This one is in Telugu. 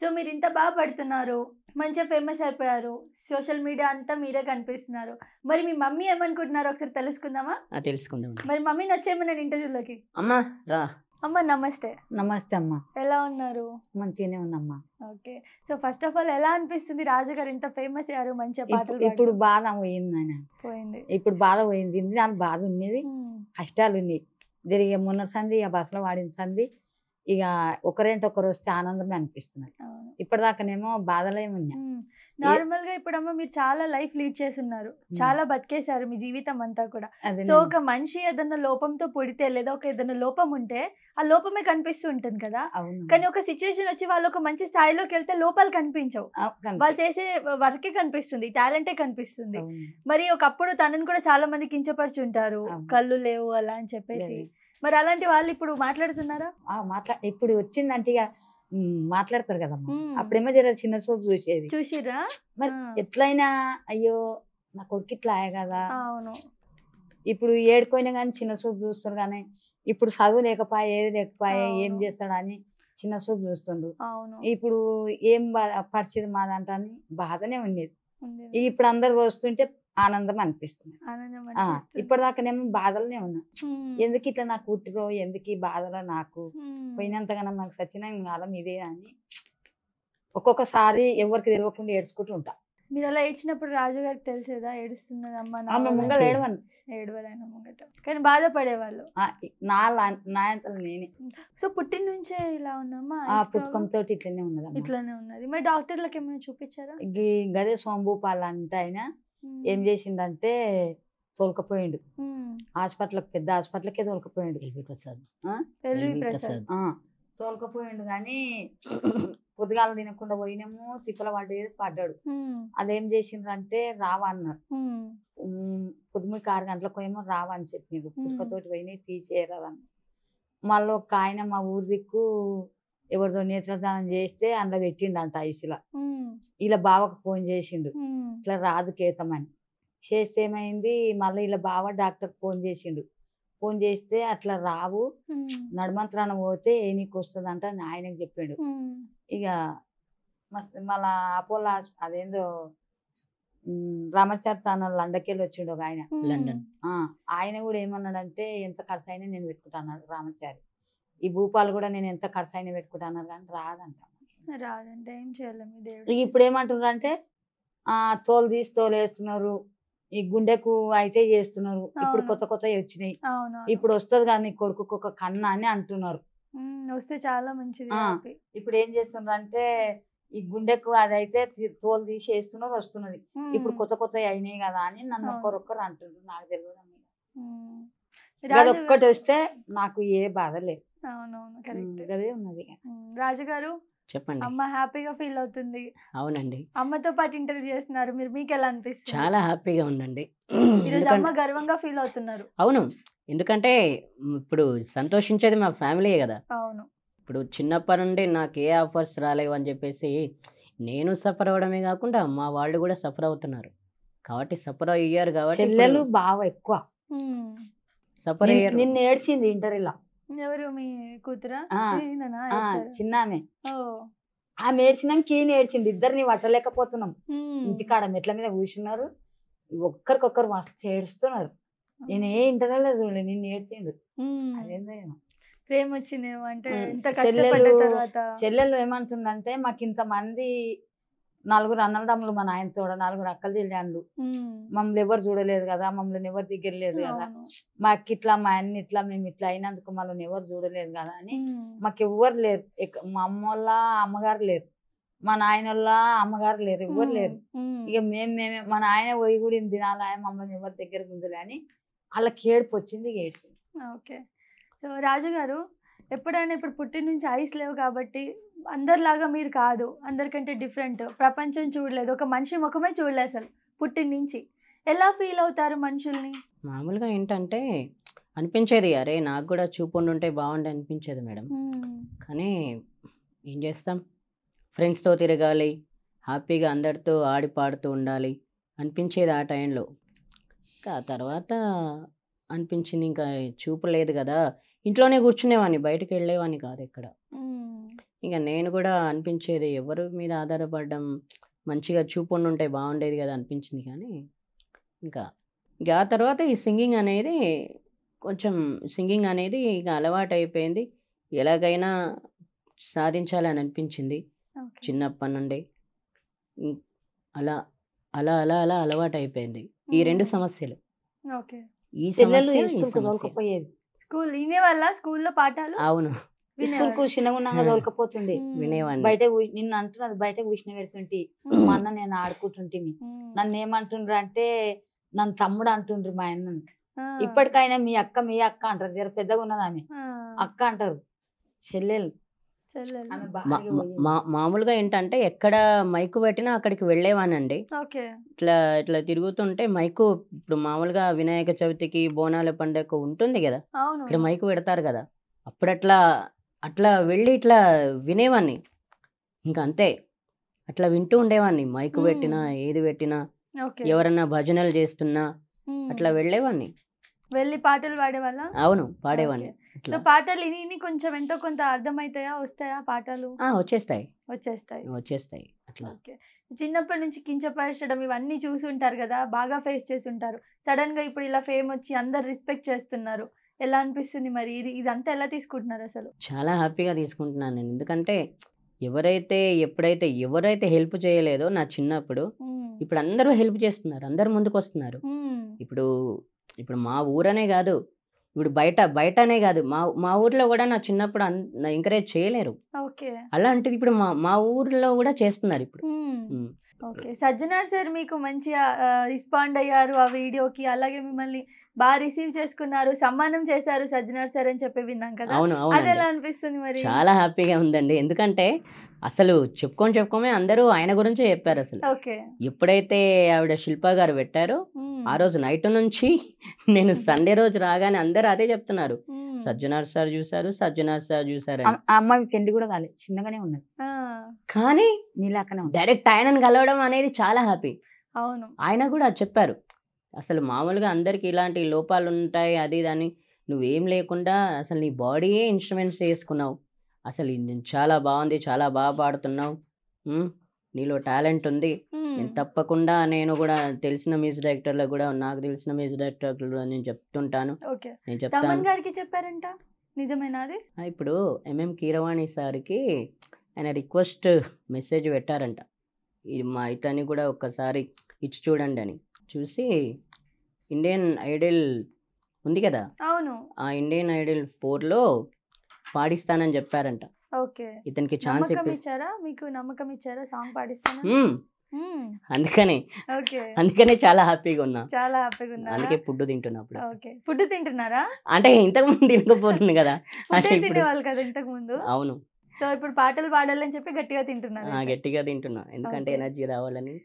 సో మీరింత బాగా పడుతున్నారు. మంచిగా ఫేమస్ అయిపోయారు. సోషల్ మీడియా అంతా మీరే కనిపిస్తున్నారు. మరి మీ మమ్మీ ఏమనుకుంటున్నారో ఒకసారి తెలుసుకుందామా? తెలుసుకుందామండి. మరి మమ్మీని వచ్చేయమనండి ఇంటర్వ్యూలోకి. అమ్మా రా. అమ్మ నమస్తే. నమస్తే అమ్మ. ఎలా ఉన్నారు? మంచిగానే ఉన్నమ్మా. Okay. So first of all ఎలా అనిపిస్తుంది రాజుగారు ఇంత ఫేమస్ అయ్యారు మంచిగా పాటలు ఇప్పుడు పాడుతూ? బాధ పోయింది నాయన. పోయింది. ఇప్పుడు బాధ పోయింది. నాకు బాధ ఉన్నది, కష్టాలు ఉన్నాయి. జరిగే మొన్న సంది ఇక బస్సులో వాడిన సంది ఇక ఒకరేంటి ఒకరు వస్తే ఆనందమే అనిపిస్తున్నది. అవును. ఇప్పటిదాకానేమో బాధలే ఉన్నాయి. నార్మల్ గా ఇప్పుడమ్మ మీరు చాలా లైఫ్ లీడ్ చేస్తున్నారు. చాలా బతికేశారు మీ జీవితం అంతా కూడా. అదే సో ఒక మనిషి ఏదైనా లోపంతో పుడితే లేదా ఒక ఏదైనా లోపం ఉంటే ఆ లోపమే కనిపిస్తూ ఉంటుంది కదా. అవును. కానీ ఒక సిచ్యువేషన్ వచ్చి వాళ్ళు ఒక మంచి స్థాయిలోకి వెళ్తే లోపాలు కనిపించవు. వాళ్ళు చేసే వర్కే కనిపిస్తుంది, టాలెంటే కనిపిస్తుంది. మరి ఒకప్పుడు తనని కూడా చాలా మంది కించపరుచుంటారు, కళ్ళు లేవు అలా అని చెప్పేసి. మరి అలాంటి వాళ్ళు ఇప్పుడు మాట్లాడుతున్నారా? ఇప్పుడు వచ్చిందంటే ఇక మాట్లాడతారు కదమ్మా. అప్పుడేమో జర చిన్న చూపు చూసేది. చూసిరా? మరి ఎట్లయినా అయ్యో నా కొడుకు ఇట్లా అయ్యే కదా. అవును. ఇప్పుడు ఏడుకోయినా కానీ చిన్న చూపు చూస్తారు. కానీ ఇప్పుడు చదువు లేకపోయా ఏది లేకపోయా ఏం చేస్తాడని చిన్న చూపు చూస్తుండ్రు. ఇప్పుడు ఏం పరిస్థితి మాదంట అని బాధనే ఉండేది. ఇప్పుడు అందరు వస్తుంటే ఆనందం అనిపిస్తుంది. ఇప్పటిదాకానేమో బాధలనే ఉన్నా. ఎందుకు ఇట్లా నాకు పుట్టిరో, ఎందుకు ఈ బాధలో నాకు పోయినంతగానో నాకు సచిన కాలం ఇదే అని ఒక్కొక్కసారి ఎవరికి తెలియకుండా ఏడ్చుకుంటూ ఉంటా. మీరు అలా ఏడ్చినప్పుడు రాజుగారికి తెలిసేదా ఏడుస్తున్నది అమ్మ? ఆమె ముంగలు ఏడవను. ఏడవలైన ముంగట కానీ బాధపడేవాళ్ళు. నా అంతలో నేనే. సో పుట్టిన నుంచే ఇలా ఉందమ్మా? పుట్టుకంతో ఇట్లనే ఉన్నది. ఇట్లానే ఉన్నది. మరి డాక్టర్లకు ఏమైనా చూపించారా? గదే సోంభూపాలు అంటే ఆయన ఏం చేసిండంటే తోలుకపోయిండు హాస్పిటల్కి, పెద్ద హాస్పిటల్కే తోలుకపోయిండు. తోలుకపోయిండు కానీ పొద్దుగాల తినకుండా పోయినాము, తిప్పల పడ్డాడు. అదేం చేసిండ్రంటే రావన్నారు. పొద్దుమికి 6 గంటలకు ఏమో రావని చెప్పిండ్రు. పుట్టుకతోటి పోయినాయి తీసేయరాదని. మళ్ళీ ఒక ఆయన మా ఊరి దిక్కు ఎవరితో నేత్రదానం చేస్తే అందులో పెట్టిండంట ఐసులా. ఇలా బావకు ఫోన్ చేసిండు, ఇట్లా రాదు కేతమని. చేస్తే ఏమైంది, మళ్ళీ ఇలా బావ డాక్టర్ ఫోన్ చేసిండు. ఫోన్ చేస్తే అట్లా రావు, నడుమంత్రాన పోతే ఏ నీకు వస్తుందంట అని ఆయనకు చెప్పిండు. ఇక మళ్ళా అపోలో అదేందో రామచరితాన లండకెళ్ళి వచ్చిండు ఒక ఆయన, లండన్. ఆయన కూడా ఏమన్నాడంటే ఎంత ఖర్చు అయినా నేను పెట్టుకుంటాను రామచారి, ఈ భూపాలు కూడా నేను ఎంత ఖర్చు అయినా పెట్టుకుంటాను కానీ రాదంట. రాదంటే ఏం చేయలేము. ఇప్పుడు ఏమంటున్నారు అంటే తోలు తీసి తోలు వేస్తున్నారు, ఈ గుండెకు అయితే చేస్తున్నారు. ఇప్పుడు కొత్త కొత్త వచ్చినాయి, ఇప్పుడు వస్తుంది కానీ కొడుకు ఒక కన్నా అని అంటున్నారు. వస్తే చాలా మంచిది. ఇప్పుడు ఏం చేస్తున్నారు అంటే ఈ గుండెకు అదైతే తోలు తీసి వేస్తున్నారు, వస్తున్నది. ఇప్పుడు కొత్త కొత్త అయినాయి కదా అని నన్ను ఒక్కరొక్కరు అంటున్నారు. నాకు తెలియదు, అదొక్కటి వస్తే నాకు ఏ బాధ లేదు. అదే ఉన్నది. రాజుగారు చెప్పండి. అమ్మ హ్యాపీగా ఫీల్ అవుతుంది. అవునండి. అమ్మతో పాటు ఇంటర్వ్యూ చేస్తున్నారు, మీరు మీకు ఎలా అనిపిస్తుంది? చాలా హ్యాపీగా ఉందండి. ఈరోజు అమ్మ గర్వంగా ఫీల్ అవుతున్నారు. అవును, ఎందుకంటే ఇప్పుడు సంతోషించేది మా ఫ్యామిలీయే కదా. అవును. ఇప్పుడు చిన్నప్పటి నుండి నాకు ఏ ఆఫర్స్ రాలేవు అని చెప్పేసి నేను సఫర్ అవ్వడమే కాకుండా మా వాళ్ళు కూడా సఫర్ అవుతున్నారు. కాబట్టి సఫర్ అయ్యారు కాబట్టి చెల్లెలు బాగా ఎక్కువ సఫర్ అయ్యారు. నిన్న ఏడ్చింది ఇంటర్వ్యూలో. ఎవరు మీ కూతురా? చిన్న ఆమె ఏడ్చినాక ఈయన ఏడ్చింది. ఇద్దరిని పట్టలేకపోతున్నాం. ఇంటికాడ మెట్ల మీద కూర్చున్నారు, ఒక్కరికొక్కరు మస్తు ఏడుస్తున్నారు. నేను ఏ ఇంటర్వ్యూలో చూడలేదు, నిన్ను ఏడ్చిండు. అదేందో ప్రేమ వచ్చిందేమో అంటే చెల్లెలు ఏమంటుందంటే మాకు ఇంతమంది 4 అన్నదమ్ములు, మా నాయనతో 4 అక్కలు చెల్లెళ్ళు, మమ్మల్ని ఎవరు చూడలేదు కదా, మమ్మల్ని ఎవరు దగ్గర లేదు కదా, మాకు ఇట్లా మా అన్ని ఇట్లా మేము ఇట్లా అయినందుకు మమ్మల్ని ఎవరు చూడలేదు కదా అని మాకు ఎవ్వరు లేరు. మా అమ్మ వాళ్ళ అమ్మగారు లేరు, మా నాయన వాళ్ళ అమ్మగారు లేరు, ఎవ్వరు లేరు. ఇక మేమే మా నాయన పోయి కూడా ఇన్ని దినాలు ఆయన మమ్మల్ని ఎవరి దగ్గర ముందులే అని వాళ్ళకి ఏడుపు వచ్చింది. ఏడ్చింది. ఓకే. సో రాజుగారు ఎప్పుడైనా ఇప్పుడు పుట్టిన నుంచి ఐస్ లేవు కాబట్టి అందరిలాగా మీరు కాదు, అందరికంటే డిఫరెంట్, ప్రపంచం చూడలేదు, ఒక మనిషి ముఖమే చూడలేదు అసలు పుట్టిన నుంచి. ఎలా ఫీల్ అవుతారు మనుషుల్ని? మామూలుగా ఏంటంటే అనిపించేది, అరే నాకు కూడా చూపు ఉంటే బాగుండే అనిపించేది మేడం. కానీ ఏం చేస్తాం, ఫ్రెండ్స్తో తిరగాలి, హ్యాపీగా అందరితో ఆడి పాడుతూ ఉండాలి అనిపించేది ఆ టైంలో. ఇంకా తర్వాత అనిపించింది ఇంకా చూపు లేదు కదా, ఇంట్లోనే కూర్చునేవాడిని, బయటకు వెళ్ళేవాడిని కాదు ఎక్కడ. ఇక నేను కూడా అనిపించేది ఎవరి మీద ఆధారపడడం మంచిగా చూపుండుంటే బాగుండేది కదా అనిపించింది. కానీ ఇంకా ఇక ఆ తర్వాత ఈ సింగింగ్ అనేది ఇక అలవాటు అయిపోయింది. ఎలాగైనా సాధించాలని అనిపించింది ఓకే. చిన్నప్పటి నుండి. ఇం- అలా అలా అలా అలా అలవాటు అయిపోయింది. ఈ 2 సమస్యలు, ఓకే. ఈ చెల్లెలు సమస్య, ఈ స్కూల్కి సమస్య. తోలుకపోయేది. స్కూల్ వినేవాళ్ళ స్కూల్లో పాఠాలు అవును, స్కూల్కు చిన్నగా ఉన్నాగా తోలుకపోతుండే. వినేవాడిని. బయట నిన్ను అంటున్నది బయటకు విష్ణు పెడుతుంటి. మా అన్న నేను ఆడుకుంటుంటిమి. నన్ను ఏమంటుండ్రు అంటే నన్ను తమ్ముడు అంటుండ్రు మా అన్నని. ఇప్పటికైనా మీ అక్క అంటారు. జర పెద్దగా ఉన్నది ఆమె, అక్క అంటారు. చెల్లెలు ఆమె బాగా పోయింది. మామూలుగా ఏంటంటే ఎక్కడ మైకు పెట్టినా అక్కడికి వెళ్ళేవానండి. ఓకే. ఇట్లా ఇట్లా తిరుగుతుంటే మైకు, ఇప్పుడు మామూలుగా వినాయక చవితికి బోనాల పండుగ ఉంటుంది కదా, అవును. ఇక్కడ మైకు పెడతారు కదా, అప్పుడు అట్లా అట్లా వెళ్ళి ఇట్లా వినేవాడిని. ఇంకా అంతే, అట్లా వింటూ ఉండేవాడిని. మైకు పెట్టినా ఏది పెట్టినా, ఓకే. ఎవరన్నా భజనలు చేస్తున్నా అట్లా వెళ్ళేవాడిని. వెళ్ళి పాటలు పాడేవాళ్ళ? అవును, పాడేవాడిని. సో ఇట్లా పాటలు ఇని కొంచెం ఎంతో కొంత అర్థమవుతాయా, వస్తాయా పాటలు? వచ్చేస్తాయి వచ్చేస్తాయి. అట్లా. ఓకే. చిన్నప్పటి నుంచి కించపరచడం ఇవన్నీ చూసి ఉంటారు కదా, బాగా ఫేస్ చేసి ఉంటారు. సడన్ గా ఇప్పుడు ఇలా ఫేమ్ వచ్చి అందరు రెస్పెక్ట్ చేస్తున్నారు, ఎలా అనిపిస్తుంది మరి? ఇదంతా ఎలా తీసుకుంటున్నారు అసలు? చాలా హ్యాపీగా తీసుకుంటున్నాను నేను. ఎందుకంటే ఎవరైతే హెల్ప్ చేయలేదో నా చిన్నప్పుడు, ఇప్పుడు అందరూ హెల్ప్ చేస్తున్నారు, అందరు ముందుకు వస్తున్నారు. ఇప్పుడు ఇప్పుడు మా ఊరనే కాదు, ఇప్పుడు బయటనే కాదు, మా ఊర్లో కూడా నా చిన్నప్పుడు ఎంకరేజ్ చేయలేరు. ఓకే. అలాంటిది ఇప్పుడు మా ఊర్లో కూడా చేస్తున్నారు ఇప్పుడు. ఓకే. సజ్జనార్ సార్ మీకు మంచిగా రెస్పాండ్ అయ్యారు ఆ వీడియోకి, అలాగే మిమ్మల్ని బాగా రిసీవ్ చేసుకున్నారు, సమ్మానం చేశారు సజ్జనార్ సార్ అని చెప్పి విన్నాం కదా. అవును, అది ఎలా అనిపిస్తుంది మరి? చాలా హ్యాపీగా ఉందండి. ఎందుకంటే అసలు చెప్పుకోమే అందరూ ఆయన గురించే చెప్పారు. అసలు ఓకే. ఎప్పుడైతే ఆవిడ శిల్ప గారు పెట్టారో ఆ రోజు నైట్ నుంచి నేను సండే రోజు రాగానే అందరూ అదే చెప్తున్నారు, సజ్జనార్ సార్ చూసారు ఆ అమ్మాయి పెళ్లి కూడా కాలేదు, చిన్నగానే ఉన్నది. కానీ నీలాకనే ఉంది. డైరెక్ట్ ఆయనను కలవడం అనేది చాలా హ్యాపీ. అవును. ఆయన కూడా చెప్పారు, అసలు మామూలుగా అందరికి ఇలాంటి లోపాలు ఉంటాయి అది దాన్ని, నువ్వేం లేకుండా అసలు నీ బాడీయే ఇన్స్ట్రుమెంట్స్ చేసుకున్నావు, అసలు ఇది చాలా బాగుంది, చాలా బాగా పాడుతున్నావు, నీలో టాలెంట్ ఉంది, నేను తప్పకుండా నేను కూడా తెలిసిన మ్యూజిక్ డైరెక్టర్లకు కూడా, నాకు తెలిసిన మ్యూజిక్ డైరెక్టర్లు నేను చెప్తుంటాను, నేను చెప్తాను. తమన్ గారికి చెప్పారంట, నిజమేనా అది? ఇప్పుడు ఎంఎం కీరవాణి సార్కి ఆయన రిక్వెస్ట్ మెసేజ్ పెట్టారంట, ఇది మా ఇతన్ని కూడా ఒక్కసారి ఇచ్చి చూడండి అని. చూసి ఇండియన్ ఐడల్ ఉంది కదా, అవును, ఆ ఇండియన్ ఐడల్ 4లో పాడిస్తానని చెప్పారంట. ఓకే. ఇతనికి ఛాన్స్ ఇచ్చారా? మీకు నమ్మకం ఇచ్చారా సాంగ్ పాడిస్తాను? అందుకనే చాలా హ్యాపీగా ఉన్నా. అందుకే ఫుడ్ తింటున్నప్పుడు. ఓకే. ఫుడ్ తింటున్నారా? అంటే ఇంతకు ముందు తినకపోతుంది కదా, తినేవాళ్ళు కదా ఇంతకు ముందు. అవును. సో ఇప్పుడు పాటలు పాడాలని చెప్పి గట్టిగా తింటున్నారు. గట్టిగా తింటున్నా, ఎందుకంటే ఎనర్జీ రావాలని.